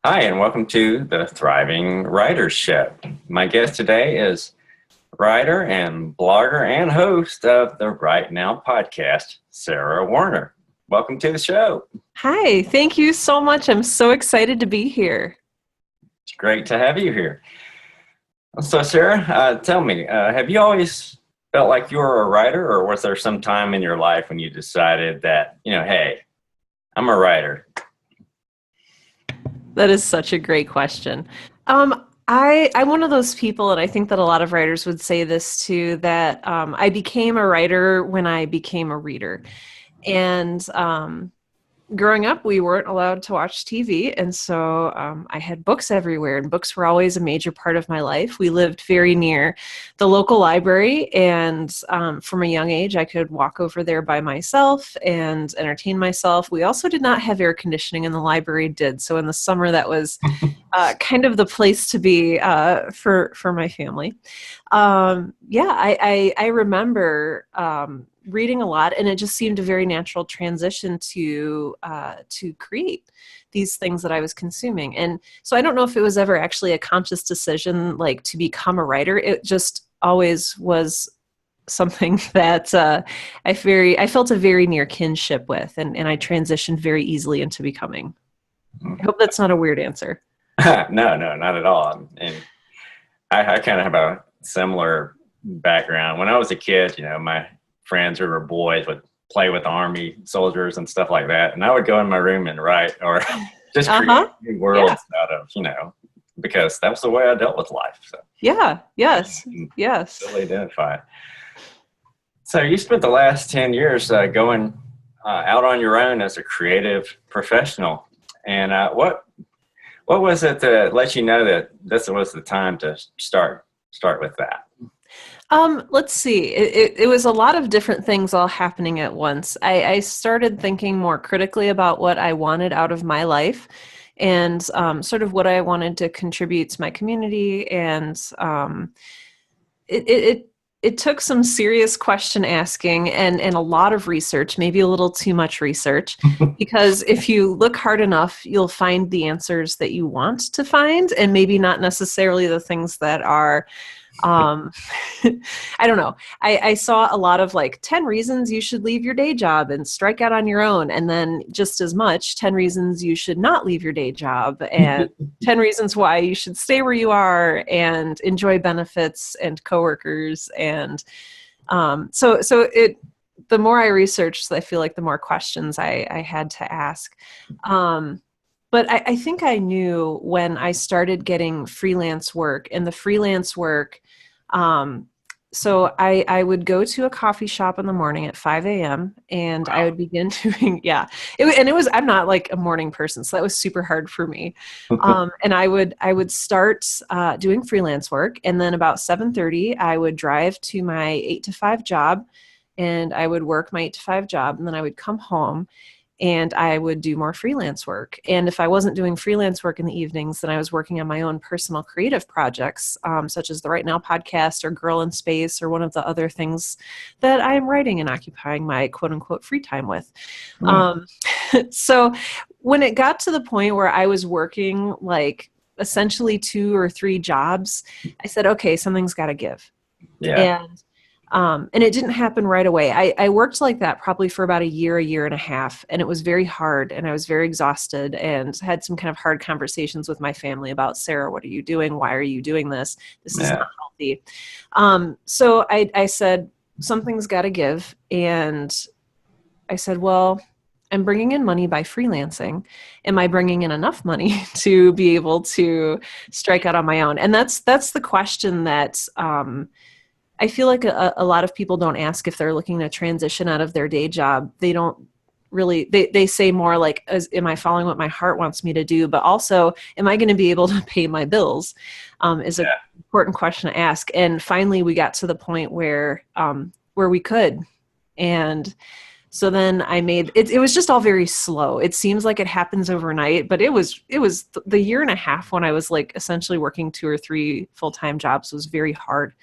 Hi, and welcome to the Thriving Writers Show. My guest today is writer and blogger and host of the Right Now podcast, Sarah Werner. Welcome to the show. Hi, thank you so much. I'm so excited to be here. It's great to have you here. So, Sarah, tell me, have you always felt like you were a writer, or was there some time in your life when you decided that, hey, I'm a writer? That is such a great question. I'm one of those people, and I think that a lot of writers would say this too, that I became a writer when I became a reader. And growing up, we weren't allowed to watch TV. And so I had books everywhere, and books were always a major part of my life. We lived very near the local library. And from a young age, I could walk over there by myself and entertain myself. We also did not have air conditioning, and the library did. So in the summer, that was kind of the place to be for my family. I remember reading a lot, and it just seemed a very natural transition to create these things that I was consuming. And so I don't know if it was ever actually a conscious decision, like to become a writer. It just always was something that I felt a very near kinship with, and I transitioned very easily into becoming. I hope that's not a weird answer. No, not at all. And I kind of have a similar background. When I was a kid, my friends who were boys would play with army soldiers and stuff like that. And I would go in my room and write or just create new worlds out of, because that was the way I dealt with life. So Yes. Totally identify it. So you spent the last 10 years going out on your own as a creative professional. And what was it that let you know that this was the time to start with that? Let's see. It was a lot of different things all happening at once. I started thinking more critically about what I wanted out of my life and sort of what I wanted to contribute to my community. And it took some serious question asking and a lot of research, maybe a little too much research, because if you look hard enough, you'll find the answers that you want to find, and maybe not necessarily the things that are I don't know. I saw a lot of 10 reasons you should leave your day job and strike out on your own. And then just as much, 10 reasons you should not leave your day job, and 10 reasons why you should stay where you are and enjoy benefits and coworkers. And the more I researched, I feel like the more questions I had to ask. But I think I knew when I started getting freelance work, and the freelance work, so I would go to a coffee shop in the morning at 5 a.m. and Wow. I would begin doing, I'm not like a morning person, so that was super hard for me. And I would start doing freelance work, and then about 7:30, I would drive to my 8 to 5 job, and I would work my 8 to 5 job, and then I would come home and I would do more freelance work. And if I wasn't doing freelance work in the evenings, then I was working on my own personal creative projects, such as the Right Now podcast or Girl in Space or one of the other things that I am writing and occupying my quote unquote free time with. So when it got to the point where I was working essentially 2 or 3 jobs, I said, okay, something's got to give. Yeah. And it didn't happen right away. I worked like that probably for about a year and a half, and it was very hard, and I was very exhausted, and had some kind of hard conversations with my family about, Sarah, what are you doing? Why are you doing this? This is not healthy. So I said, something's got to give. And I said, well, I'm bringing in money by freelancing. Am I bringing in enough money to be able to strike out on my own? And that's the question that, I feel like a lot of people don't ask if they're looking to transition out of their day job. They don't really, they say more like, am I following what my heart wants me to do? But also, am I going to be able to pay my bills? Is an important question to ask. And finally, we got to the point where we could. And so then I made it. It was just all very slow. It seems like it happens overnight, but it was the year and a half when I was essentially working 2 or 3 full-time jobs was very hard.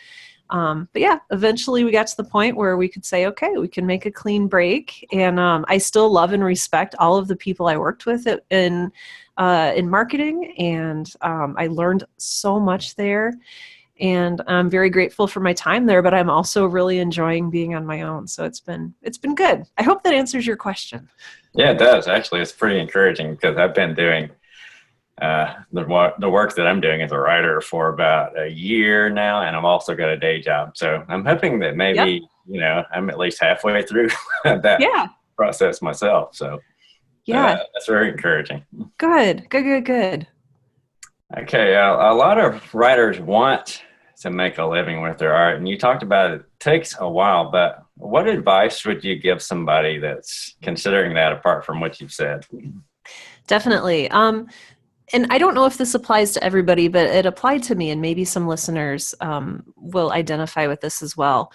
But yeah, eventually we got to the point where we could say, okay, we can make a clean break. And I still love and respect all of the people I worked with in marketing. And I learned so much there. And I'm very grateful for my time there, but I'm also really enjoying being on my own. So it's been good. I hope that answers your question. Yeah, it does. Actually, it's pretty encouraging because I've been doing the work that I'm doing as a writer for about a year now, and I've also got a day job. So I'm hoping that maybe, I'm at least halfway through that process myself. So that's very encouraging. Good. Okay. A lot of writers want to make a living with their art, and you talked about it takes a while, but what advice would you give somebody that's considering that, apart from what you've said? Definitely. And I don't know if this applies to everybody, but it applied to me, and maybe some listeners will identify with this as well.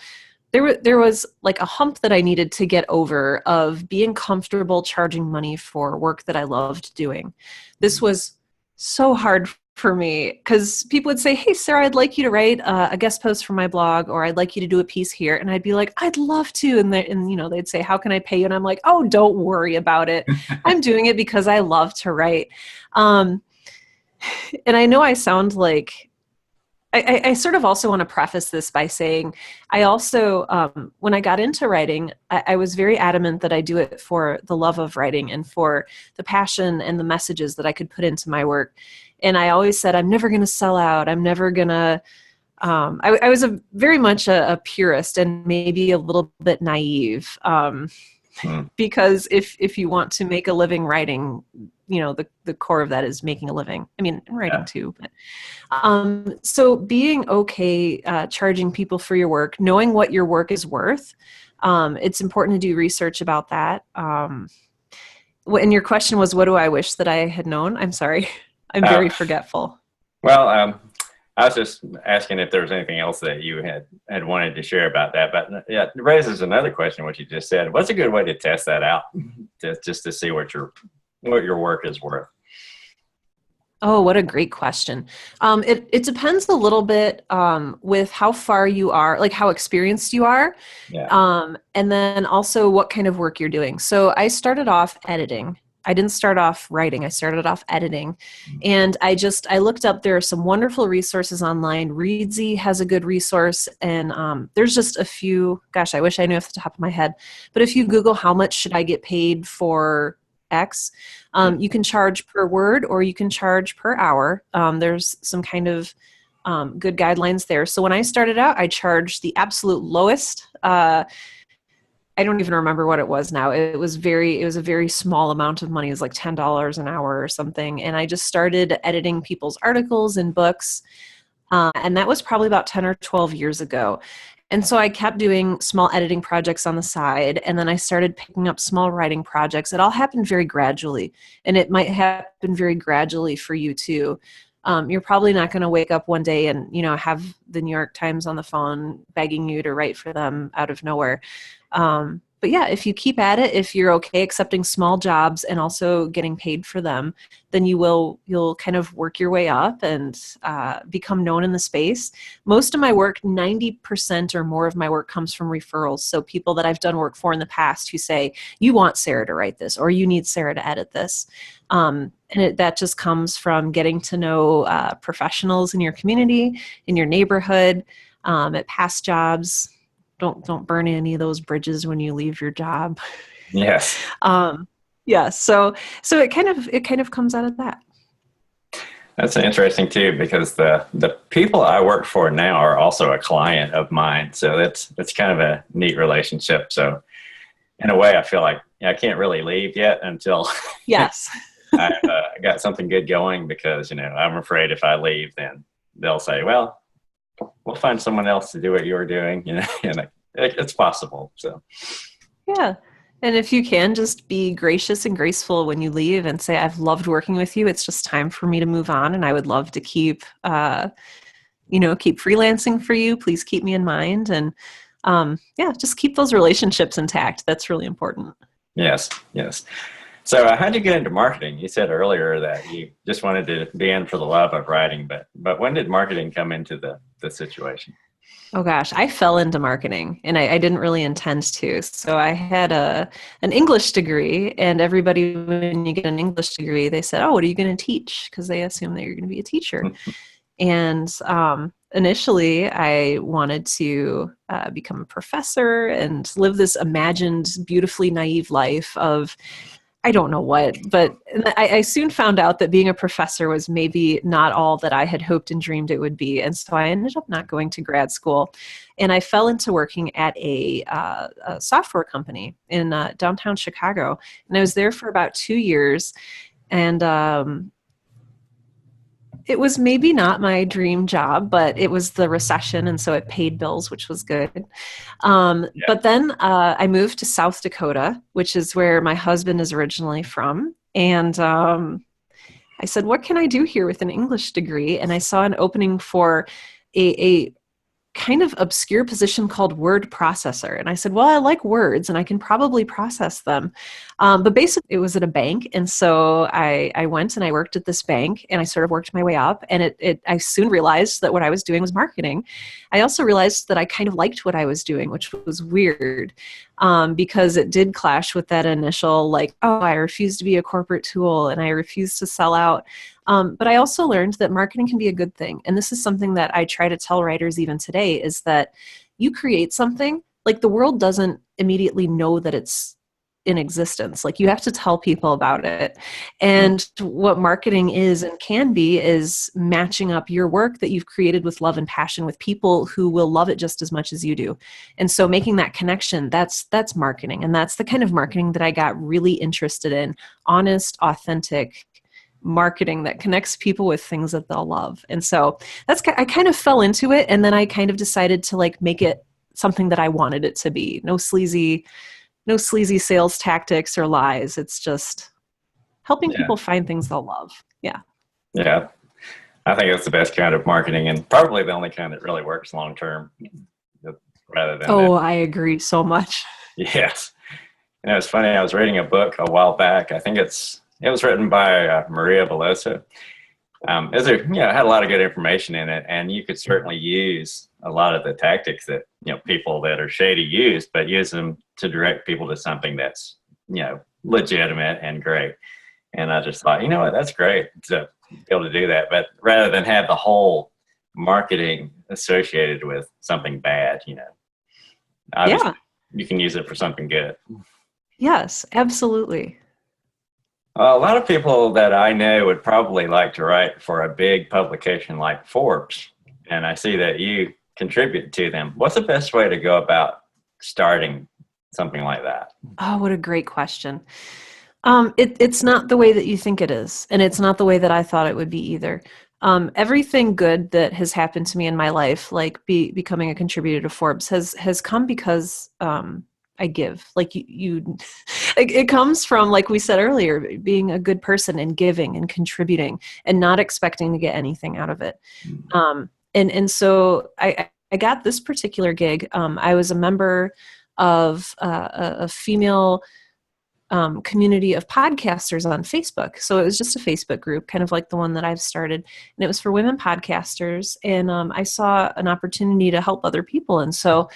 There was like a hump that I needed to get over of being comfortable charging money for work that I loved doing. This was so hard for me because people would say, hey, Sarah, I'd like you to write a guest post for my blog, or I'd like you to do a piece here. And I'd be like, I'd love to. And they'd say, how can I pay you? And I'm like, oh, don't worry about it. I'm doing it because I love to write. And I know I sound like, I sort of also want to preface this by saying, I also, when I got into writing, I was very adamant that I do it for the love of writing and for the passion and the messages that I could put into my work. And I always said, I'm never going to sell out. I'm never going to, I was very much a purist and maybe a little bit naive. Because if you want to make a living writing, the core of that is making a living. I mean, writing too. But, so being okay charging people for your work, knowing what your work is worth, it's important to do research about that. And your question was, what do I wish that I had known? I'm sorry. I'm very forgetful. Well, I was just asking if there was anything else that you had wanted to share about that. But yeah, it raises another question, what you just said. What's a good way to test that out, just to see what your work is worth? Oh, what a great question. It depends a little bit with how far you are, like how experienced you are, and then also what kind of work you're doing. So I started off editing. I didn't start off writing. I started off editing. And I looked up, there are some wonderful resources online. Reedsy has a good resource. And there's just a few, gosh, I wish I knew off the top of my head. But if you Google how much should I get paid for X, you can charge per word or you can charge per hour. There's some kind of good guidelines there. So when I started out, I charged the absolute lowest. I don't even remember what it was now. It was a very small amount of money. It was like $10 an hour or something. And I just started editing people's articles and books. And that was probably about 10 or 12 years ago. And so I kept doing small editing projects on the side. And then I started picking up small writing projects. It all happened very gradually. And it might happen very gradually for you too. You're probably not going to wake up one day and, have the New York Times on the phone begging you to write for them out of nowhere. But yeah, if you keep at it, if you're okay accepting small jobs and also getting paid for them, then you'll kind of work your way up and become known in the space. Most of my work, 90% or more of my work comes from referrals. So people that I've done work for in the past who say, you want Sarah to write this, or you need Sarah to edit this. And that just comes from getting to know professionals in your community, in your neighborhood, at past jobs. Don't burn any of those bridges when you leave your job. Yes. Yeah. So it kind of comes out of that. That's interesting too, because the people I work for now are also a client of mine. So that's kind of a neat relationship. So in a way, I feel like I can't really leave yet until yes, I've got something good going, because I'm afraid if I leave, then they'll say, well, we'll find someone else to do what you're doing, and it's possible. So, yeah. And if you can, just be gracious and graceful when you leave and say, I've loved working with you. It's just time for me to move on. And I would love to keep freelancing for you. Please keep me in mind. And just keep those relationships intact. That's really important. Yes. So how'd you get into marketing? You said earlier that you just wanted to be in for the love of writing, but when did marketing come into the situation? Oh gosh, I fell into marketing and I didn't really intend to. So I had an English degree, and everybody, when you get an English degree, they said, "Oh, what are you going to teach?" Because they assume that you're going to be a teacher. And initially, I wanted to become a professor and live this imagined, beautifully naive life of I don't know what, but I soon found out that being a professor was maybe not all that I had hoped and dreamed it would be. And so I ended up not going to grad school. And I fell into working at a software company in downtown Chicago. And I was there for about 2 years. And it was maybe not my dream job, but it was the recession, and so it paid bills, which was good. Yeah. But then I moved to South Dakota, which is where my husband is originally from. And I said, what can I do here with an English degree? And I saw an opening for a kind of obscure position called word processor. And I said, well, I like words and I can probably process them. But basically it was at a bank. And so I went and I worked at this bank and I sort of worked my way up. And I soon realized that what I was doing was marketing. I also realized that I kind of liked what I was doing, which was weird because it did clash with that initial like, oh, I refuse to be a corporate tool and I refuse to sell out. But I also learned that marketing can be a good thing. And this is something that I try to tell writers even today is that you create something, like the world doesn't immediately know that it's in existence. Like you have to tell people about it. And what marketing is and can be is matching up your work that you've created with love and passion with people who will love it just as much as you do. And so making that connection, that's marketing. And that's the kind of marketing that I got really interested in. Honest, authentic marketing that connects people with things that they'll love. And so I kind of fell into it. And then I kind of decided to like make it something that I wanted it to be. No sleazy sales tactics or lies. It's just helping people find things they'll love. Yeah. Yeah. I think it's the best kind of marketing and probably the only kind that really works long term rather than. Oh, I agree so much. Yes. It's funny. I was reading a book a while back. I think it was written by Maria Velosa. It had a lot of good information in it, and you could certainly use a lot of the tactics that people that are shady use, but use them to direct people to something that's legitimate and great. And I just thought, what, that's great to be able to do that, but rather than have the whole marketing associated with something bad, obviously you can use it for something good. Yes, absolutely. A lot of people that I know would probably like to write for a big publication like Forbes, and I see that you contribute to them. What's the best way to go about starting something like that? Oh, what a great question. It's not the way that you think it is, and it's not the way that I thought it would be either. Everything good that has happened to me in my life, like becoming a contributor to Forbes, has come because I give. Like you it comes from, like we said earlier, being a good person and giving and contributing and not expecting to get anything out of it. And so I got this particular gig. I was a member of a female community of podcasters on Facebook. So it was just a Facebook group, kind of like the one that I've started. And it was for women podcasters. And I saw an opportunity to help other people. And so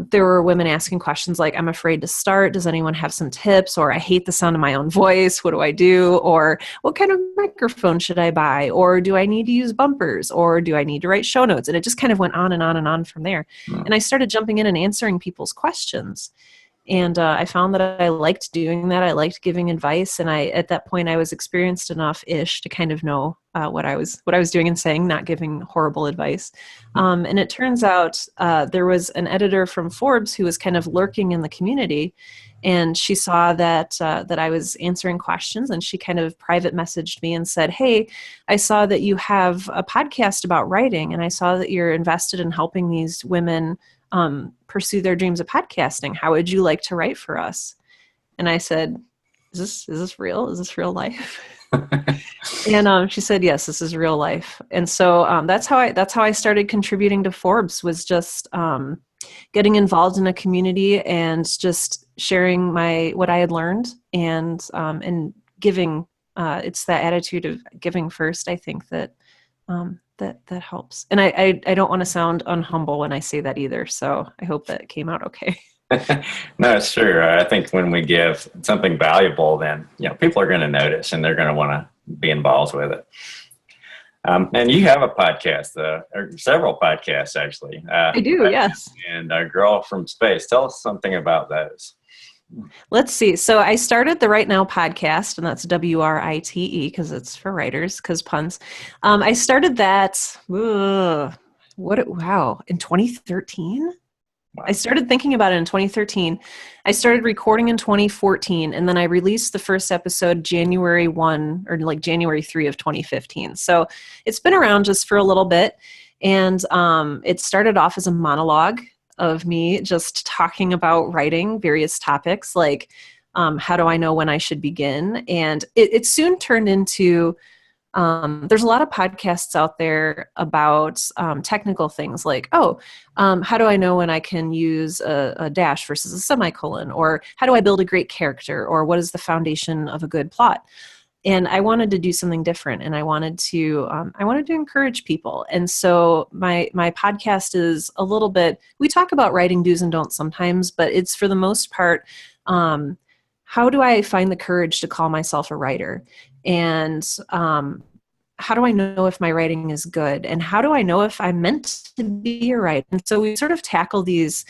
there were women asking questions like, I'm afraid to start. Does anyone have some tips? Or I hate the sound of my own voice. What do I do? Or what kind of microphone should I buy? Or do I need to use bumpers? Or do I need to write show notes? And it just kind of went on and on and on from there. And I started jumping in and answering people's questions. And I found that I liked doing that. I liked giving advice. And at that point, I was experienced enough-ish to kind of know what I was doing and saying, not giving horrible advice. And it turns out there was an editor from Forbes who was kind of lurking in the community. And she saw that I was answering questions, and she kind of private messaged me and said, hey, I saw that you have a podcast about writing, and I saw that you're invested in helping these women pursue their dreams of podcasting. How would you like to write for us? And I said, is this real? Is this real life? And she said, yes, this is real life. And so that's how I started contributing to Forbes, was just getting involved in a community and just sharing what I had learned and giving. It's that attitude of giving first, I think, that that helps. And I don't want to sound unhumble when I say that either. So I hope that it came out okay. No, it's true. I think when we give something valuable, then people are going to notice and they're going to want to be involved with it. And you have a podcast, or several podcasts actually. I do, yes. And Girl from Space. Tell us something about those. Let's see. So I started the Right Now podcast, and that's WRITE because it's for writers, because puns. I started that, in 2013? Wow. I started thinking about it in 2013. I started recording in 2014, and then I released the first episode January 1 or like January 3 of 2015. So it's been around just for a little bit. And it started off as a monologue of me just talking about writing various topics, like how do I know when I should begin? And it soon turned into, there's a lot of podcasts out there about technical things like, how do I know when I can use a dash versus a semicolon? Or how do I build a great character? Or what is the foundation of a good plot? And I wanted to do something different, and I wanted to encourage people. And so my podcast is a little bit, we talk about writing do's and don'ts sometimes, but it's for the most part, how do I find the courage to call myself a writer? And how do I know if my writing is good? And how do I know if I'm meant to be a writer? And so we sort of tackle these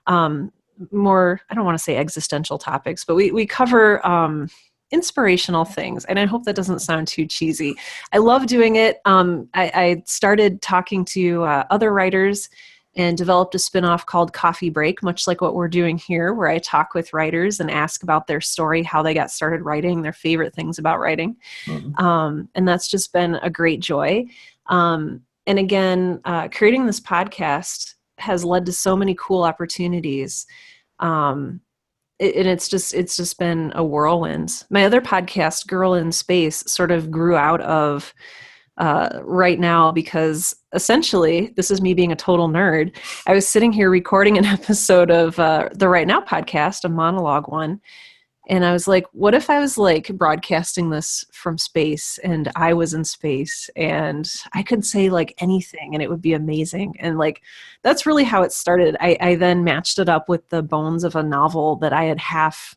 more, I don't want to say existential topics, but we cover inspirational things. And I hope that doesn't sound too cheesy. I love doing it. I started talking to other writers and developed a spinoff called Coffee Break, much like what we're doing here, where I talk with writers and ask about their story, how they got started writing, their favorite things about writing. Mm-hmm. And that's just been a great joy. And again, creating this podcast has led to so many cool opportunities. And it's just been a whirlwind. My other podcast, Girl in Space, sort of grew out of Right Now, because essentially, this is me being a total nerd. I was sitting here recording an episode of the Right Now podcast, a monologue one, and I was like, what if I was like broadcasting this from space, and I was in space, and I could say like anything, and it would be amazing. And like, that's really how it started. I then matched it up with the bones of a novel that I had half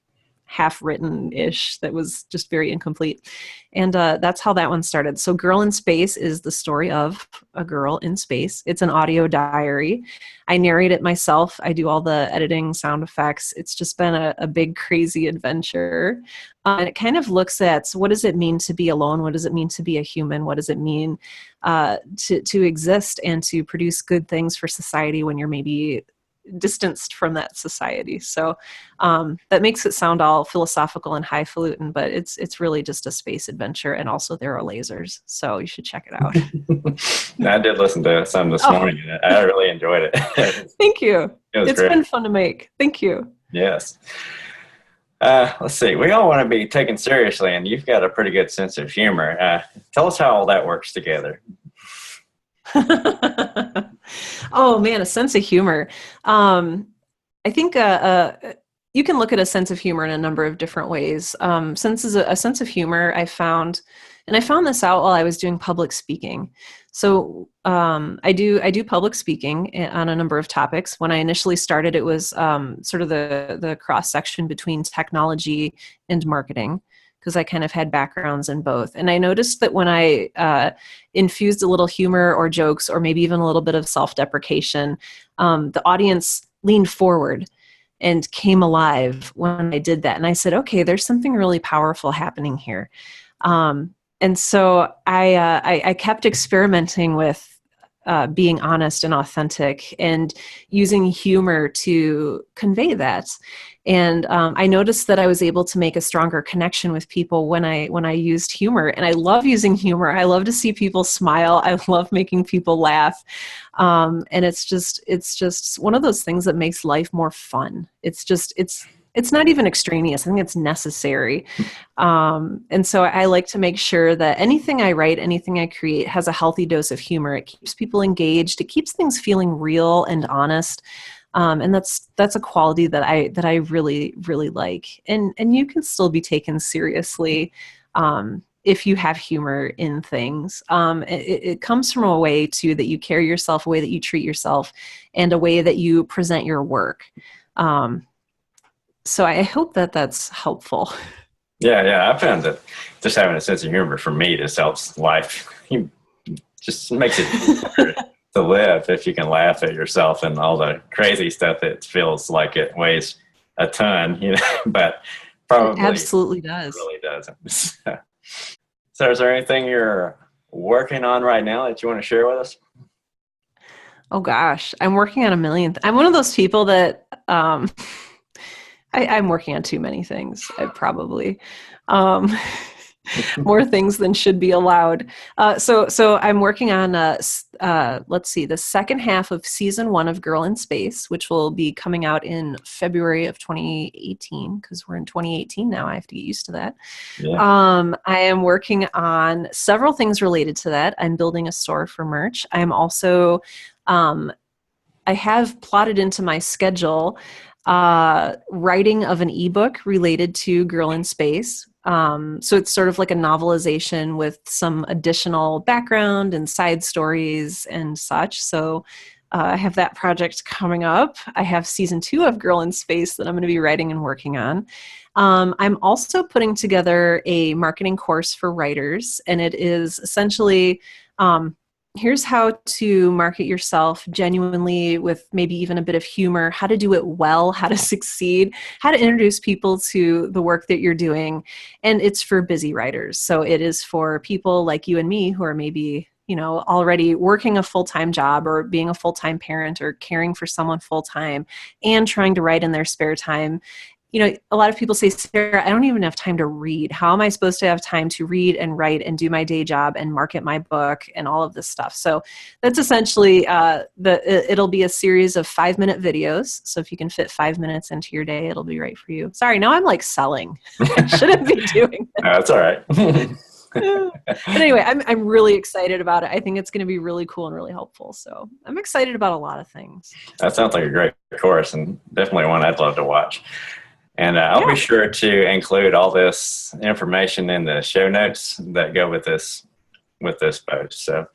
written-ish that was just very incomplete. And that's how that one started. So Girl in Space is the story of a girl in space. It's an audio diary. I narrate it myself. I do all the editing, sound effects. It's just been a big, crazy adventure. And it kind of looks at, what does it mean to be alone? What does it mean to be a human? What does it mean to exist and to produce good things for society when you're maybe distanced from that society? So that makes it sound all philosophical and highfalutin, but it's really just a space adventure, and also there are lasers, so you should check it out. I did listen to some this morning, and I really enjoyed it. Thank you. It's great. Been fun to make. Thank you. Yes. Let's see. We all want to be taken seriously, and you've got a pretty good sense of humor. Tell us how all that works together. Oh man, a sense of humor. I think you can look at a sense of humor in a number of different ways. A sense of humor I found this out while I was doing public speaking. So I do public speaking on a number of topics. When I initially started, it was sort of the cross section between technology and marketing, because I kind of had backgrounds in both. And I noticed that when I infused a little humor or jokes, or maybe even a little bit of self-deprecation, the audience leaned forward and came alive when I did that. And I said, okay, there's something really powerful happening here. And so I kept experimenting with being honest and authentic and using humor to convey that. And I noticed that I was able to make a stronger connection with people when I used humor. And I love using humor. I love to see people smile. I love making people laugh. And it's just one of those things that makes life more fun. It's not even extraneous. I think it's necessary. And so I like to make sure that anything I write, anything I create has a healthy dose of humor. It keeps people engaged. It keeps things feeling real and honest. And that's a quality that I really, really like. And you can still be taken seriously if you have humor in things. It comes from a way too that you carry yourself, a way that you treat yourself, and a way that you present your work. So I hope that that's helpful. Yeah. I found that just having a sense of humor for me just helps life. Just makes it easier to live if you can laugh at yourself and all the crazy stuff that feels like it weighs a ton, but It probably absolutely does. really doesn't. So is there anything you're working on right now that you want to share with us? Oh gosh, I'm working on a million. I'm one of those people that I'm working on too many things. I probably um, more things than should be allowed. So I'm working on let's see, the second half of season 1 of Girl in Space, which will be coming out in February of 2018, because we're in 2018 now. I have to get used to that. Yeah. I am working on several things related to that. I'm building a store for merch. I'm also I have plotted into my schedule writing of an ebook related to Girl in Space. So it's sort of like a novelization with some additional background and side stories and such. So I have that project coming up. I have season 2 of Girl in Space that I'm going to be writing and working on. I'm also putting together a marketing course for writers, and it is essentially here's how to market yourself genuinely with maybe even a bit of humor, how to do it well, how to succeed, how to introduce people to the work that you're doing. And it's for busy writers. So it is for people like you and me who are maybe, already working a full-time job or being a full-time parent or caring for someone full-time and trying to write in their spare time. A lot of people say, Sarah, I don't even have time to read. How am I supposed to have time to read and write and do my day job and market my book and all of this stuff? So that's essentially it'll be a series of 5-minute videos. So if you can fit 5 minutes into your day, it'll be right for you. Sorry, now I'm like selling. I shouldn't be doing that. That's all right. But anyway, I'm really excited about it. I think it's going to be really cool and really helpful. So I'm excited about a lot of things. That sounds like a great course and definitely one I'd love to watch. And I'll be sure to include all this information in the show notes that go with this post. So,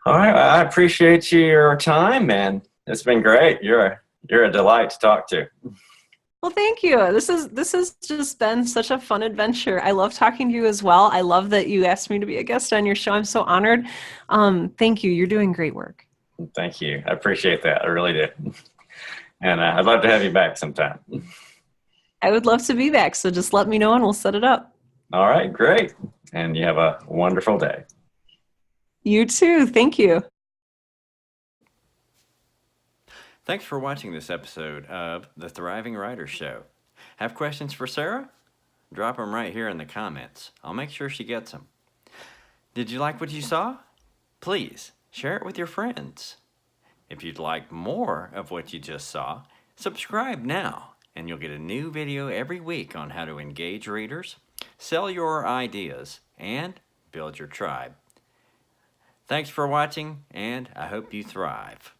all right, I appreciate your time, man. It's been great. You're a delight to talk to. Well, thank you. This has just been such a fun adventure. I love talking to you as well. I love that you asked me to be a guest on your show. I'm so honored. Thank you. You're doing great work. Thank you. I appreciate that. I really do. And I'd love to have you back sometime. I would love to be back. So just let me know and we'll set it up. All right, great. And you have a wonderful day. You too. Thank you. Thanks for watching this episode of The Thriving Writer Show. Have questions for Sarah? Drop them right here in the comments. I'll make sure she gets them. Did you like what you saw? Please share it with your friends. If you'd like more of what you just saw, subscribe now, and you'll get a new video every week on how to engage readers, sell your ideas, and build your tribe. Thanks for watching, and I hope you thrive.